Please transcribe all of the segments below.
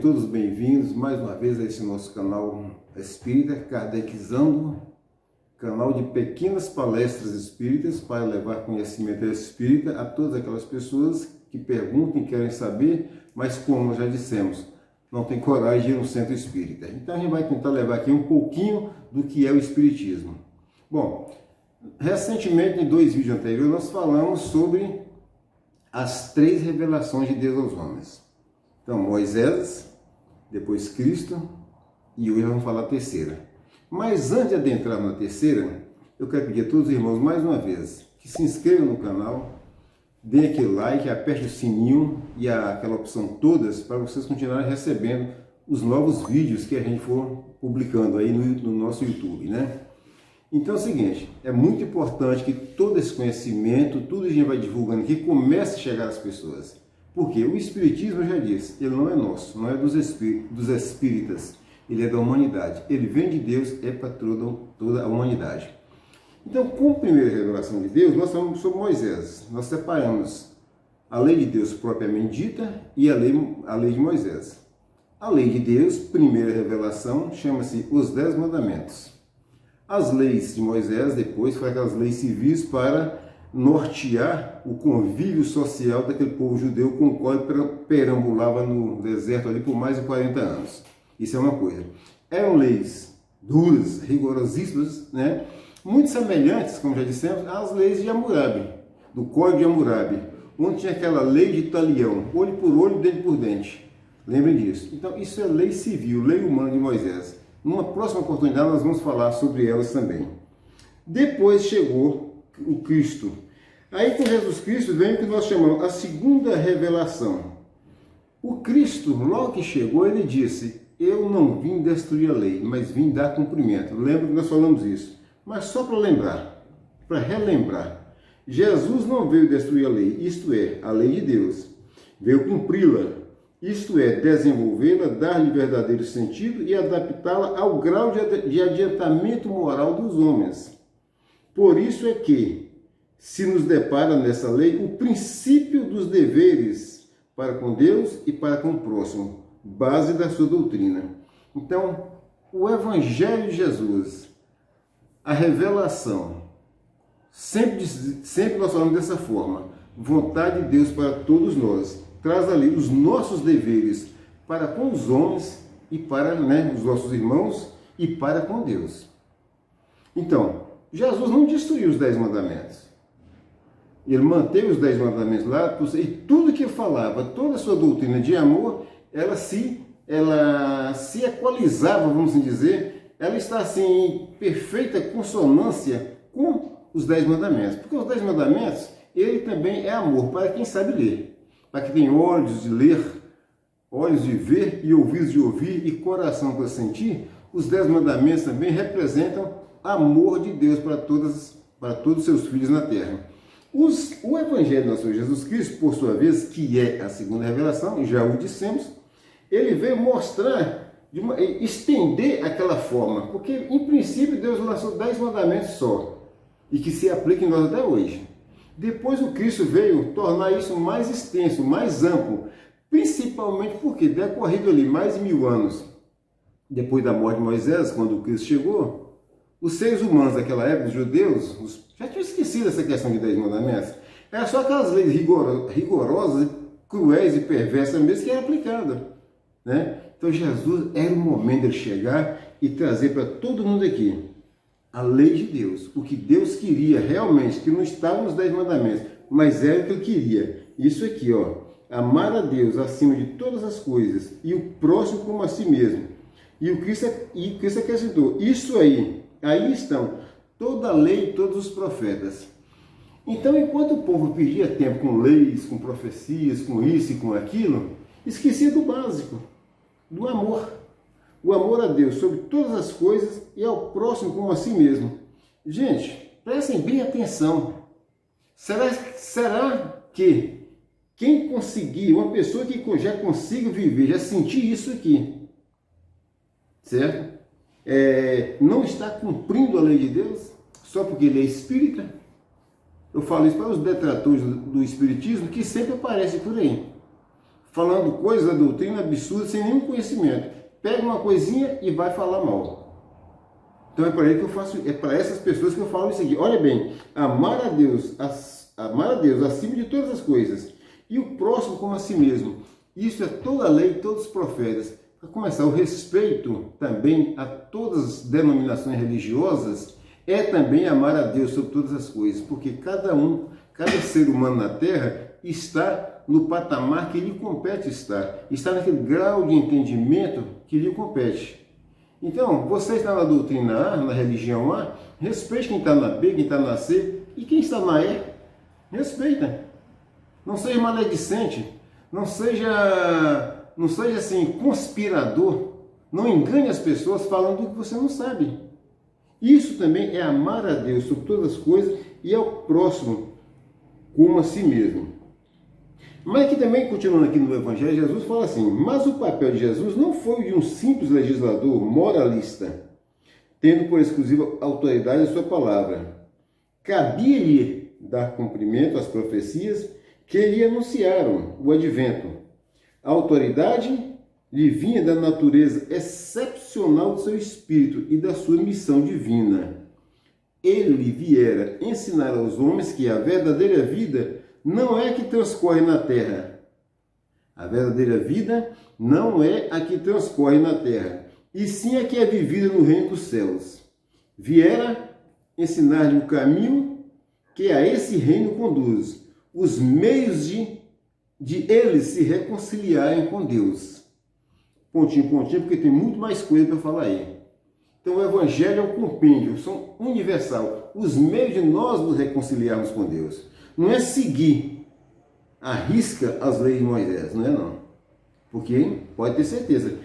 todos bem-vindos mais uma vez a esse nosso canal Espírita Kardecizando, canal de pequenas palestras espíritas para levar conhecimento espírita a todas aquelas pessoas que perguntam e querem saber, mas como nós já dissemos, não tem coragem de ir no centro espírita. Então a gente vai tentar levar aqui um pouquinho do que é o espiritismo. Bom, recentemente em 2 vídeos anteriores nós falamos sobre as 3 revelações de Deus aos homens. Então, Moisés, depois Cristo, e hoje vamos falar a terceira. Mas antes de adentrar na terceira, eu quero pedir a todos os irmãos, mais uma vez, que se inscrevam no canal, deem aquele like, aperte o sininho e aquela opção todas, para vocês continuarem recebendo os novos vídeos que a gente for publicando aí no nosso YouTube, né? Então é o seguinte, é muito importante que todo esse conhecimento, tudo que a gente vai divulgando aqui, comece a chegar às pessoas. Porque o Espiritismo, eu já disse, ele não é nosso, não é dos espíritas, ele é da humanidade. Ele vem de Deus, é para toda a humanidade. Então, como primeira revelação de Deus, nós falamos sobre Moisés. Nós separamos a lei de Deus propriamente dita e a lei de Moisés. A lei de Deus, primeira revelação, chama-se os 10 mandamentos. As leis de Moisés, depois, foram aquelas leis civis para nortear o convívio social daquele povo judeu com o qual ele perambulava no deserto ali por mais de 40 anos. Isso é uma coisa. Eram leis duras, rigorosíssimas, né? Muito semelhantes, como já dissemos, às leis de Hammurabi, do Código de Hammurabi, onde tinha aquela lei de talião, olho por olho, dente por dente. Lembrem disso. Então, isso é lei civil, lei humana de Moisés. Numa próxima oportunidade, nós vamos falar sobre elas também. Depois chegou o Cristo. Aí com Jesus Cristo vem o que nós chamamos a segunda revelação. O Cristo, logo que chegou, ele disse, eu não vim destruir a lei, mas vim dar cumprimento. Lembra que nós falamos isso? Mas só para lembrar, para relembrar, Jesus não veio destruir a lei, isto é, a lei de Deus. Veio cumpri-la, isto é, desenvolvê-la, dar-lhe verdadeiro sentido e adaptá-la ao grau de adiantamento moral dos homens. Por isso é que se nos depara nessa lei o princípio dos deveres para com Deus e para com o próximo, base da sua doutrina. Então, o Evangelho de Jesus, a revelação, sempre nós falamos dessa forma, vontade de Deus para todos nós, traz ali os nossos deveres para com os homens e para os nossos irmãos e para com Deus. Então, Jesus não destruiu os 10 mandamentos. Ele manteve os 10 mandamentos lá, e tudo que falava, toda a sua doutrina de amor, ela se equalizava, vamos assim dizer, ela está assim, em perfeita consonância com os 10 mandamentos. Porque os 10 mandamentos, ele também é amor para quem sabe ler. Para quem tem olhos de ler, olhos de ver e ouvidos de ouvir e coração para sentir, os 10 mandamentos também representam amor de Deus para todos os seus filhos na terra. O Evangelho do nosso Senhor Jesus Cristo, por sua vez, que é a segunda revelação, já o dissemos, ele veio mostrar, estender aquela forma, porque em princípio Deus lançou 10 mandamentos só, e que se aplicam em nós até hoje. Depois o Cristo veio tornar isso mais extenso, mais amplo, principalmente porque decorrido ali mais de 1000 anos, depois da morte de Moisés, quando o Cristo chegou, os seres humanos daquela época, os judeus, já tinham esquecido essa questão de 10 mandamentos. Era só aquelas leis rigorosas, cruéis e perversas mesmo que era aplicada, né? Então Jesus era o momento de chegar e trazer para todo mundo aqui a lei de Deus, o que Deus queria realmente, que não estava nos 10 mandamentos, mas era o que ele queria. Isso aqui, ó, amar a Deus acima de todas as coisas e o próximo como a si mesmo. E o Cristo acrescentou, isso aí estão toda a lei e todos os profetas. Então, enquanto o povo perdia tempo com leis, com profecias, com isso e com aquilo, esquecia do básico, do amor. O amor a Deus sobre todas as coisas e ao próximo como a si mesmo. Gente, prestem bem atenção. Será que quem conseguir, uma pessoa que já consiga viver, já sentir isso aqui, certo? Não está cumprindo a lei de Deus só porque ele é espírita? Eu falo isso para os detratores do espiritismo que sempre aparecem por aí. falando coisas da doutrina absurdas sem nenhum conhecimento. Pega uma coisinha e vai falar mal. Então é para ele que eu faço, é para essas pessoas que eu falo isso aqui. Olha bem, amar a Deus acima de todas as coisas e o próximo como a si mesmo. Isso é toda a lei, todos os profetas. Para começar, o respeito também a todas as denominações religiosas é também amar a Deus sobre todas as coisas, porque cada ser humano na Terra está no patamar que lhe compete estar, está naquele grau de entendimento que lhe compete. Então, você está na doutrina A, na religião A, respeite quem está na B, quem está na C, e quem está na E, respeita. Não seja maledicente, não seja assim, conspirador, não engane as pessoas falando o que você não sabe. Isso também é amar a Deus sobre todas as coisas e ao próximo como a si mesmo. Mas aqui também, continuando aqui no Evangelho, Jesus fala assim: mas o papel de Jesus não foi o de um simples legislador moralista, tendo por exclusiva autoridade a sua palavra. Cabia-lhe dar cumprimento às profecias que lhe anunciaram o advento. A autoridade lhe vinha da natureza excepcional do seu espírito e da sua missão divina. Ele viera ensinar aos homens que a verdadeira vida não é a que transcorre na terra. A verdadeira vida não é a que transcorre na terra, e sim a que é vivida no reino dos céus. Viera ensinar-lhe o caminho que a esse reino conduz, os meios de eles se reconciliarem com Deus. Pontinho, porque tem muito mais coisa para falar aí. Então o Evangelho é um compêndio, são universal, os meios de nós nos reconciliarmos com Deus. Não é seguir à risca as leis de Moisés, não é não. Porque pode ter certeza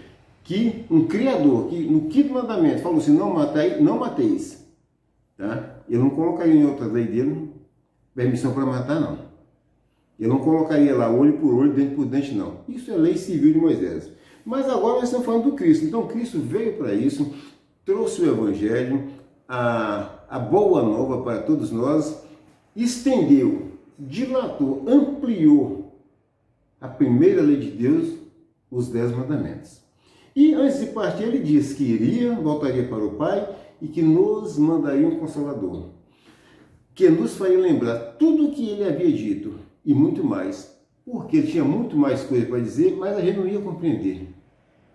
que um Criador, que no quinto mandamento falou assim, não mateis, tá? Ele não colocaria em outra lei dele permissão para matar, não. Ele não colocaria lá olho por olho, dente por dente, não. Isso é lei civil de Moisés. Mas agora nós estamos falando do Cristo. Então Cristo veio para isso, trouxe o Evangelho, a boa nova para todos nós, estendeu, dilatou, ampliou a primeira lei de Deus, os 10 mandamentos. E antes de partir ele disse que voltaria para o Pai e que nos mandaria um Consolador, que nos faria lembrar tudo o que ele havia dito e muito mais, porque ele tinha muito mais coisa para dizer, mas a gente não ia compreender.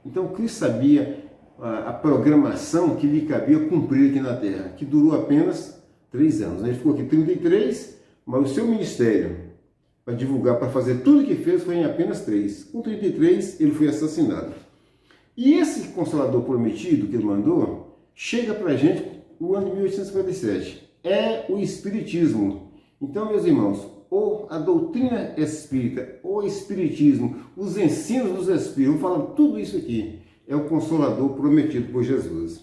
Então Cristo sabia a programação que lhe cabia cumprir aqui na Terra, que durou apenas 3 anos. Ele ficou aqui 33, mas o seu ministério para divulgar, para fazer tudo o que fez, foi em apenas 3. Com 33, ele foi assassinado. E esse Consolador prometido que ele mandou, chega para a gente no ano de 1857. É o Espiritismo. Então, meus irmãos, ou a doutrina espírita, ou o Espiritismo, os ensinos dos Espíritos, vou falar tudo isso aqui, é o Consolador prometido por Jesus.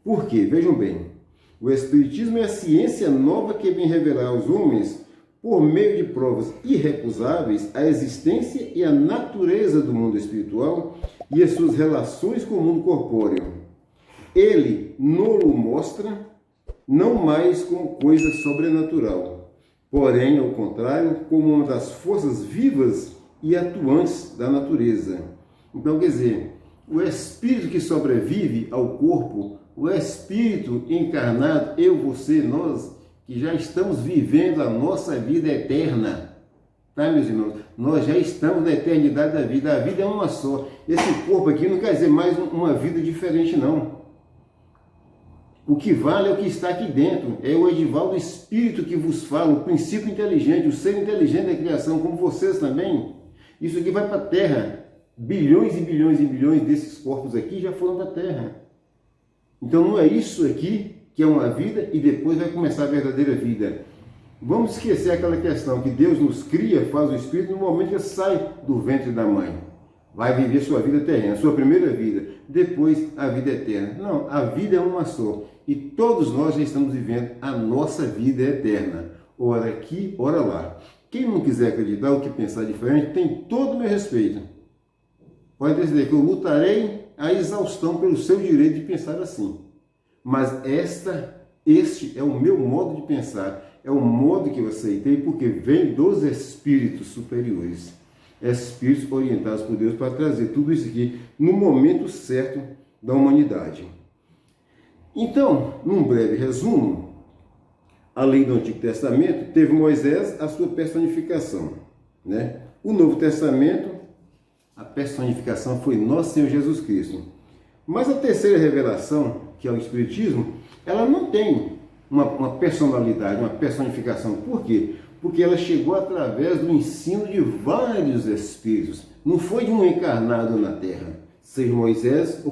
Por quê? Vejam bem, o Espiritismo é a ciência nova que vem revelar aos homens, por meio de provas irrecusáveis, a existência e a natureza do mundo espiritual e as suas relações com o mundo corpóreo. Ele nos mostra não mais como coisa sobrenatural, porém, ao contrário, como uma das forças vivas e atuantes da natureza. Então, quer dizer, o espírito que sobrevive ao corpo, o espírito encarnado, eu, você, nós, que já estamos vivendo a nossa vida eterna, tá, meus irmãos? Nós já estamos na eternidade da vida, a vida é uma só. Esse corpo aqui não quer dizer mais uma vida diferente, não. O que vale é o que está aqui dentro, é o Edivaldo Espírito que vos fala, o princípio inteligente, o ser inteligente da criação, como vocês também. Isso aqui vai para a Terra. Bilhões e bilhões e bilhões desses corpos aqui já foram para a Terra. Então não é isso aqui que é uma vida e depois vai começar a verdadeira vida. Vamos esquecer aquela questão que Deus nos cria, faz o Espírito, no momento que sai do ventre da mãe. Vai viver sua vida terrena, sua primeira vida, depois a vida eterna. Não, a vida é uma só. E todos nós já estamos vivendo a nossa vida eterna. Ora aqui, ora lá. Quem não quiser acreditar ou que pensar diferente, tem todo o meu respeito. Pode dizer que eu lutarei a exaustão pelo seu direito de pensar assim. Mas este é o meu modo de pensar, é o modo que eu aceitei porque vem dos espíritos superiores. espíritos orientados por Deus para trazer tudo isso aqui no momento certo da humanidade. Então, num breve resumo, além do Antigo Testamento, teve Moisés a sua personificação, né? O Novo Testamento, a personificação foi nosso Senhor Jesus Cristo. Mas a terceira revelação, que é o Espiritismo, ela não tem uma personalidade, uma personificação. Por quê? Porque ela chegou através do ensino de vários espíritos. Não foi de um encarnado na Terra, seja Moisés ou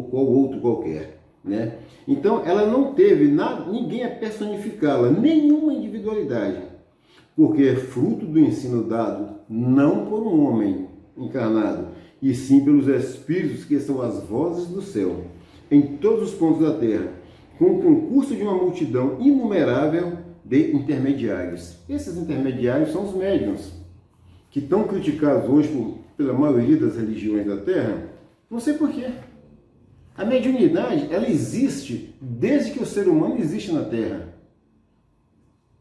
qual outro qualquer, né? Então, ela não teve nada, ninguém a personificá-la, nenhuma individualidade, porque é fruto do ensino dado não por um homem encarnado, e sim pelos espíritos que são as vozes do céu, em todos os pontos da Terra, com o concurso de uma multidão inumerável de intermediários. Esses intermediários são os médiuns, que estão criticados hoje pela maioria das religiões da Terra. Não sei porquê. A mediunidade, ela existe desde que o ser humano existe na Terra.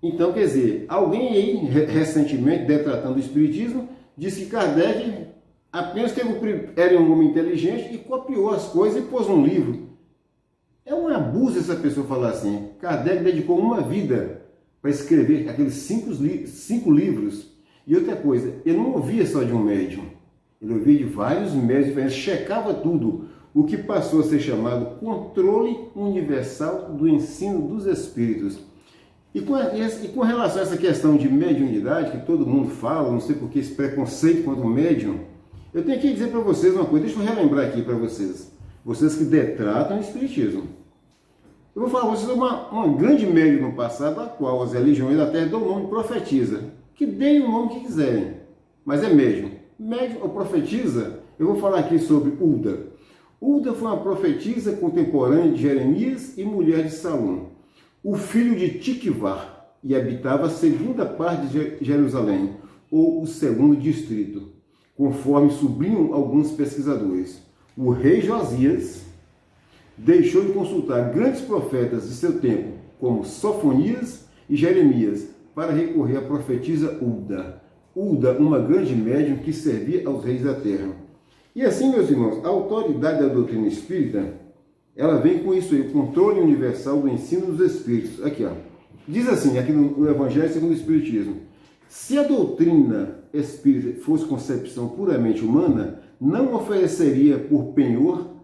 Então, quer dizer, alguém aí, recentemente, detratando o Espiritismo, disse que Kardec apenas era um homem inteligente e copiou as coisas e pôs um livro. É um abuso essa pessoa falar assim. Kardec dedicou uma vida para escrever aqueles cinco livros. E outra coisa, ele não ouvia só de um médium. Ele ouvia de vários médiums diferentes, checava tudo. O que passou a ser chamado controle universal do ensino dos espíritos. E com relação a essa questão de mediunidade, que todo mundo fala, não sei por que esse preconceito contra o médium, eu tenho que dizer para vocês uma coisa, deixa eu relembrar aqui para vocês, vocês que detratam o Espiritismo. Eu vou falar para vocês uma grande médium no passado, a qual as religiões da Terra dão o nome de profetisa, que deem o nome que quiserem, mas é médium. Médium ou profetisa, eu vou falar aqui sobre Hulda. Hulda foi uma profetisa contemporânea de Jeremias e mulher de Salom, o filho de Tikvar, e habitava a segunda parte de Jerusalém, ou o segundo distrito, conforme subiam alguns pesquisadores. O rei Josias deixou de consultar grandes profetas de seu tempo, como Sofonias e Jeremias, para recorrer à profetisa Hulda. Hulda, uma grande médium que servia aos reis da terra. E assim, meus irmãos, a autoridade da doutrina espírita, ela vem com isso aí, o controle universal do ensino dos espíritos. Aqui, ó. Diz assim, aqui no Evangelho segundo o Espiritismo: se a doutrina espírita fosse concepção puramente humana, não ofereceria por penhor,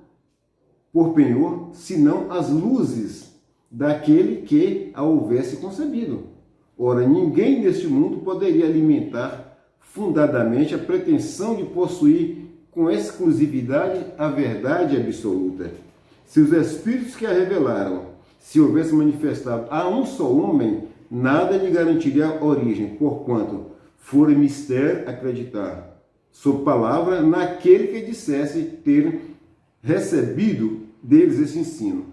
senão as luzes daquele que a houvesse concebido. Ora, ninguém neste mundo poderia alimentar fundadamente a pretensão de possuir com exclusividade a verdade absoluta. Se os espíritos que a revelaram se houvessem manifestado a um só homem, nada lhe garantiria origem, porquanto fora mistério acreditar, sob palavra, naquele que dissesse ter recebido deles esse ensino.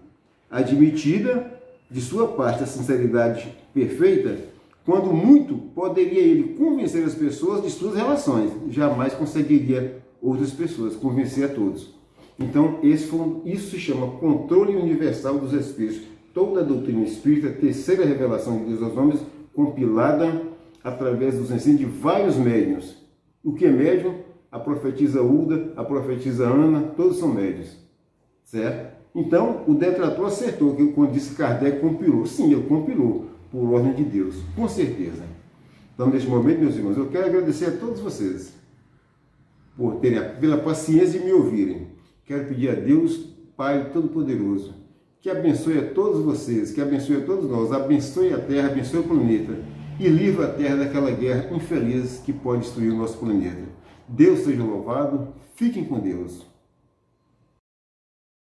Admitida de sua parte a sinceridade perfeita, quando muito poderia ele convencer as pessoas de suas relações, jamais conseguiria outras pessoas convencer a todos. Então, isso se chama controle universal dos espíritos. Toda a doutrina espírita, terceira revelação de Deus aos homens, compilada através dos ensinos de vários médiuns. O que é médium? A profetisa Hulda, a profetisa Ana, todos são médiuns, certo? Então, o detrator acertou, que quando disse Kardec compilou. Sim, ele compilou, por ordem de Deus, com certeza. Então, neste momento, meus irmãos, eu quero agradecer a todos vocês pela paciência de me ouvirem. Quero pedir a Deus, Pai Todo-Poderoso, que abençoe a todos vocês, que abençoe a todos nós, abençoe a Terra, abençoe o planeta e livre a Terra daquela guerra infeliz que pode destruir o nosso planeta. Deus seja louvado, fiquem com Deus.